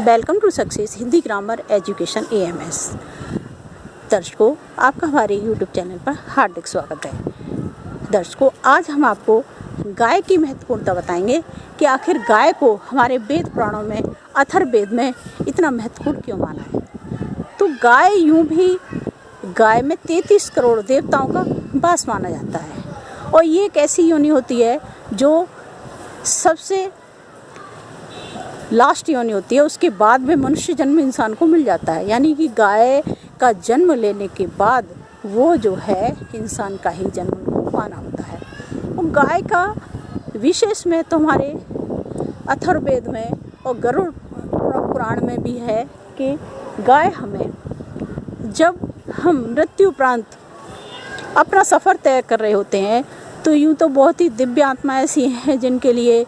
Welcome to success Hindi grammar education AMS। दर्शकों, आपका हमारे YouTube चैनल पर हार्दिक स्वागत है। दर्शकों, आज हम आपको गाय की महत्वपूर्णता बताएंगे कि आखिर गाय को हमारे वेद पुराणों में, अथर्ववेद में इतना महत्वपूर्ण क्यों माना है। तो गाय में 33 करोड़ देवताओं का वास माना जाता है और ये एक ऐसी योनि होती है जो सबसे लास्ट योनि होती है। उसके बाद में मनुष्य जन्म इंसान को मिल जाता है, यानी कि गाय का जन्म लेने के बाद वो जो है इंसान का ही जन्म माना होता है। और गाय का विशेष में तो हमारे अथर्ववेद में और गरुड़ पुराण में भी है कि गाय हमें, जब हम मृत्यु उपरांत अपना सफ़र तय कर रहे होते हैं, तो यूँ तो बहुत ही दिव्य आत्मा ऐसी हैं जिनके लिए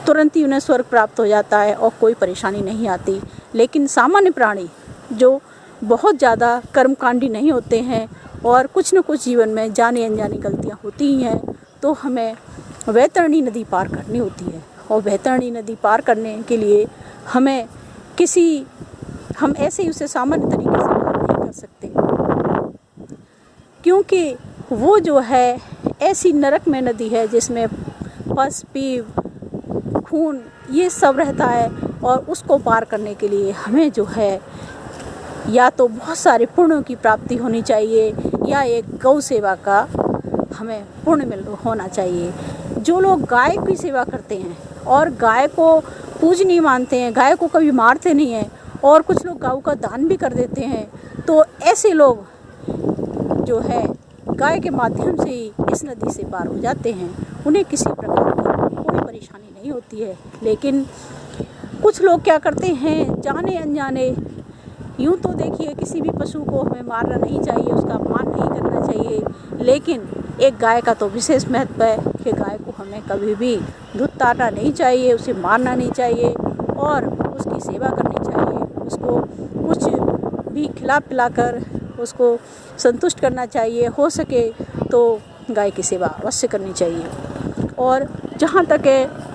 तुरंत ही उन्हें स्वर्ग प्राप्त हो जाता है और कोई परेशानी नहीं आती। लेकिन सामान्य प्राणी जो बहुत ज़्यादा कर्मकांडी नहीं होते हैं और कुछ न कुछ जीवन में जानी अनजानी गलतियाँ होती ही हैं, तो हमें वैतरणी नदी पार करनी होती है। और वैतरणी नदी पार करने के लिए हम ऐसे ही उसे सामान्य तरीके से पार नहीं कर सकते, क्योंकि वो जो है ऐसी नरक में नदी है जिसमें पस, पीव, खून ये सब रहता है। और उसको पार करने के लिए हमें जो है या तो बहुत सारे पुण्यों की प्राप्ति होनी चाहिए या एक गौ सेवा का हमें पुण्य होना चाहिए। जो लोग गाय की सेवा करते हैं और गाय को पूजनीय मानते हैं, गाय को कभी मारते नहीं हैं और कुछ लोग गौ का दान भी कर देते हैं, तो ऐसे लोग जो है गाय के माध्यम से ही इस नदी से पार हो जाते हैं। उन्हें किसी प्रकार की कोई परेशानी नहीं होती है। लेकिन कुछ लोग क्या करते हैं, जाने अनजाने, यूँ तो देखिए किसी भी पशु को हमें मारना नहीं चाहिए, उसका अपमान नहीं करना चाहिए, लेकिन एक गाय का तो विशेष महत्व है कि गाय को हमें कभी भी धुतकारना नहीं चाहिए, उसे मारना नहीं चाहिए और उसकी सेवा करनी चाहिए। उसको कुछ भी खिला पिलाकर उसको संतुष्ट करना चाहिए। हो सके तो गाय की सेवा अवश्य करनी चाहिए। और जहाँ तक है,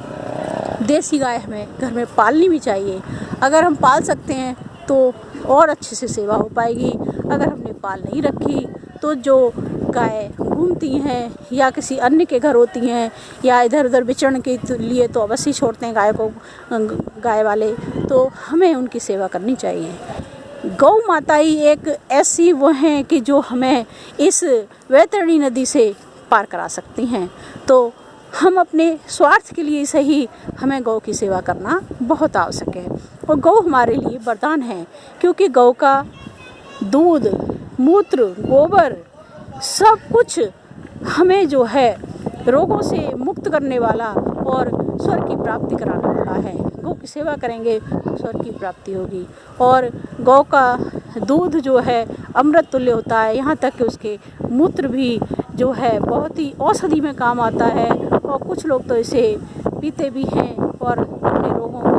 देसी गाय हमें घर में पालनी भी चाहिए। अगर हम पाल सकते हैं तो और अच्छे से सेवा हो पाएगी। अगर हमने पाल नहीं रखी तो जो गाय घूमती हैं या किसी अन्य के घर होती हैं या इधर उधर विचरण के लिए तो अवश्य छोड़ते हैं गाय वाले, तो हमें उनकी सेवा करनी चाहिए। गौ माता ही एक ऐसी वो हैं कि जो हमें इस वैतरणी नदी से पार करा सकती हैं। तो हम अपने स्वार्थ के लिए सही हमें गौ की सेवा करना बहुत आवश्यक है। और गौ हमारे लिए वरदान है, क्योंकि गौ का दूध, मूत्र, गोबर सब कुछ हमें जो है रोगों से मुक्त करने वाला और स्वर्ग की प्राप्ति कराने वाला है। गौ की सेवा करेंगे तो स्वर्ग की प्राप्ति होगी। और गौ का दूध जो है अमृत तुल्य होता है, यहाँ तक कि उसके मूत्र भी जो है बहुत ही औषधि में काम आता है और कुछ लोग तो इसे पीते भी हैं और अपने रोगों को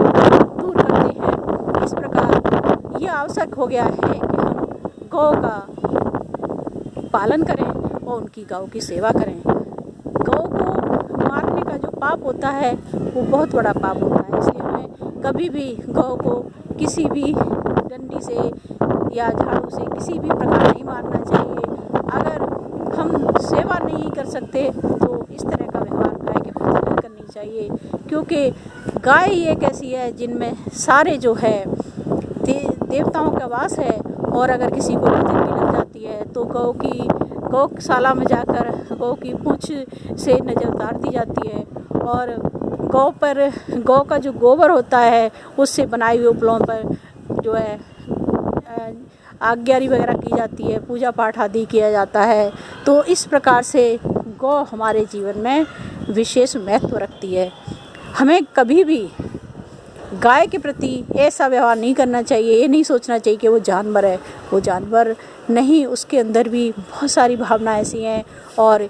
दूर करते हैं। इस प्रकार ये आवश्यक हो गया है कि हम गौ का पालन करें और उनकी गौ की सेवा करें। गौ को मारने का जो पाप होता है वो बहुत बड़ा पाप होता है, इसलिए हमें कभी भी गौ को किसी भी डंडी से या झाड़ू से किसी भी प्रकार नहीं मारना चाहिए। अगर हम सेवा नहीं कर सकते तो इस तरह का व्यवहार गाय के प्रति नहीं करनी चाहिए, क्योंकि गाय ही एक ऐसी है जिनमें सारे जो है देवताओं का वास है। और अगर किसी को नजर भी लग जाती है तो गौशाला में जाकर गौ की पूंछ से नज़र उतार दी जाती है और गौ का जो गोबर होता है उससे बनाए हुए उपलों पर जो है आज्ञारी वगैरह की जाती है, पूजा पाठ आदि किया जाता है। तो इस प्रकार से गौ हमारे जीवन में विशेष महत्व रखती है। हमें कभी भी गाय के प्रति ऐसा व्यवहार नहीं करना चाहिए, ये नहीं सोचना चाहिए कि वो जानवर है। वो जानवर नहीं, उसके अंदर भी बहुत सारी भावना ऐसी हैं। और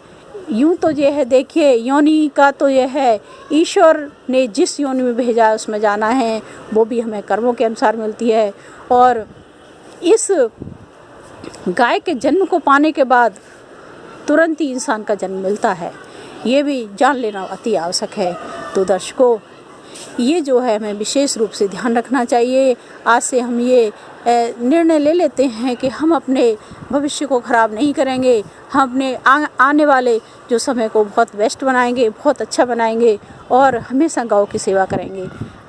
यूँ तो ये है, देखिए योनि का तो यह है, ईश्वर ने जिस योनि में भेजा है उसमें जाना है, वो भी हमें कर्मों के अनुसार मिलती है। और इस गाय के जन्म को पाने के बाद तुरंत ही इंसान का जन्म मिलता है, ये भी जान लेना अति आवश्यक है। तो दर्शकों, ये जो है हमें विशेष रूप से ध्यान रखना चाहिए। आज से हम ये निर्णय ले लेते हैं कि हम अपने भविष्य को ख़राब नहीं करेंगे, हम अपने आने वाले जो समय को बहुत बेस्ट बनाएंगे, बहुत अच्छा बनाएंगे और हमेशा गौ की सेवा करेंगे।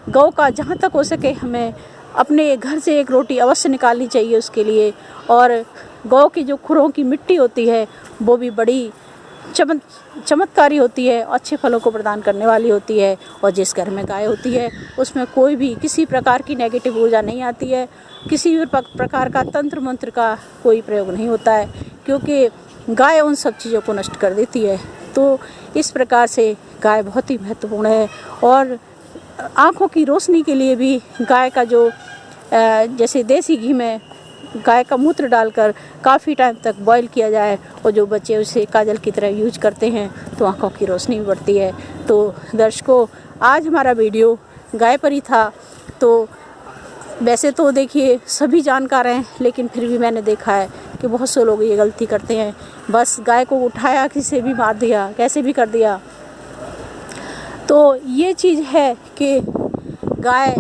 गौ का जहाँ तक हो सके हमें अपने घर से एक रोटी अवश्य निकालनी चाहिए उसके लिए। और गौ की जो खुरों की मिट्टी होती है वो भी बड़ी चमत्कारी होती है, अच्छे फलों को प्रदान करने वाली होती है। और जिस घर में गाय होती है उसमें कोई भी किसी प्रकार की नेगेटिव ऊर्जा नहीं आती है, किसी भी प्रकार का तंत्र मंत्र का कोई प्रयोग नहीं होता है, क्योंकि गाय उन सब चीज़ों को नष्ट कर देती है। तो इस प्रकार से गाय बहुत ही महत्वपूर्ण है। और आँखों की रोशनी के लिए भी गाय का जो जैसे देसी घी में गाय का मूत्र डालकर काफ़ी टाइम तक बॉईल किया जाए और जो बच्चे उसे काजल की तरह यूज करते हैं तो आँखों की रोशनी भी बढ़ती है। तो दर्शकों, आज हमारा वीडियो गाय पर ही था। तो वैसे तो देखिए सभी जानकार हैं, लेकिन फिर भी मैंने देखा है कि बहुत से लोग ये गलती करते हैं, बस गाय को उठाया किसी भी मार दिया, कैसे भी कर दिया। तो ये चीज़ है कि गाय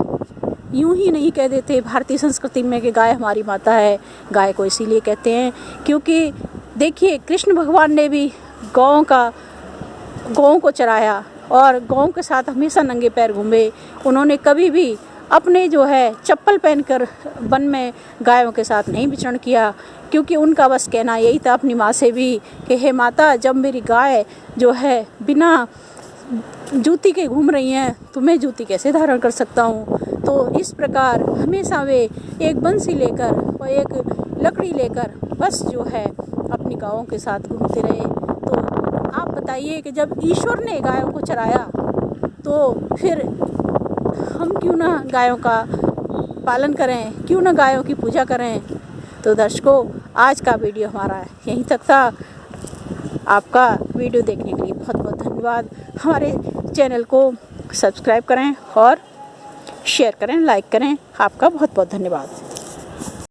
यूं ही नहीं कह देते भारतीय संस्कृति में कि गाय हमारी माता है। गाय को इसीलिए कहते हैं क्योंकि देखिए कृष्ण भगवान ने भी गौओं को चराया और गौओं के साथ हमेशा नंगे पैर घूमे। उन्होंने कभी भी अपने जो है चप्पल पहनकर वन में गायों के साथ नहीं विचरण किया, क्योंकि उनका बस कहना यही था अपनी माँ से भी कि हे माता, जब मेरी गाय जो है बिना जूती के घूम रही हैं तो मैं जूती कैसे धारण कर सकता हूँ। तो इस प्रकार हमेशा वे एक बंसी लेकर और एक लकड़ी लेकर बस जो है अपनी गायों के साथ घूमते रहे। तो आप बताइए कि जब ईश्वर ने गायों को चराया तो फिर हम क्यों ना गायों का पालन करें, क्यों ना गायों की पूजा करें। तो दर्शकों, आज का वीडियो हमारा यहीं तक था। आपका वीडियो देखने के लिए बहुत बहुत धन्यवाद। हमारे चैनल को सब्सक्राइब करें और शेयर करें, लाइक करें। आपका बहुत बहुत धन्यवाद।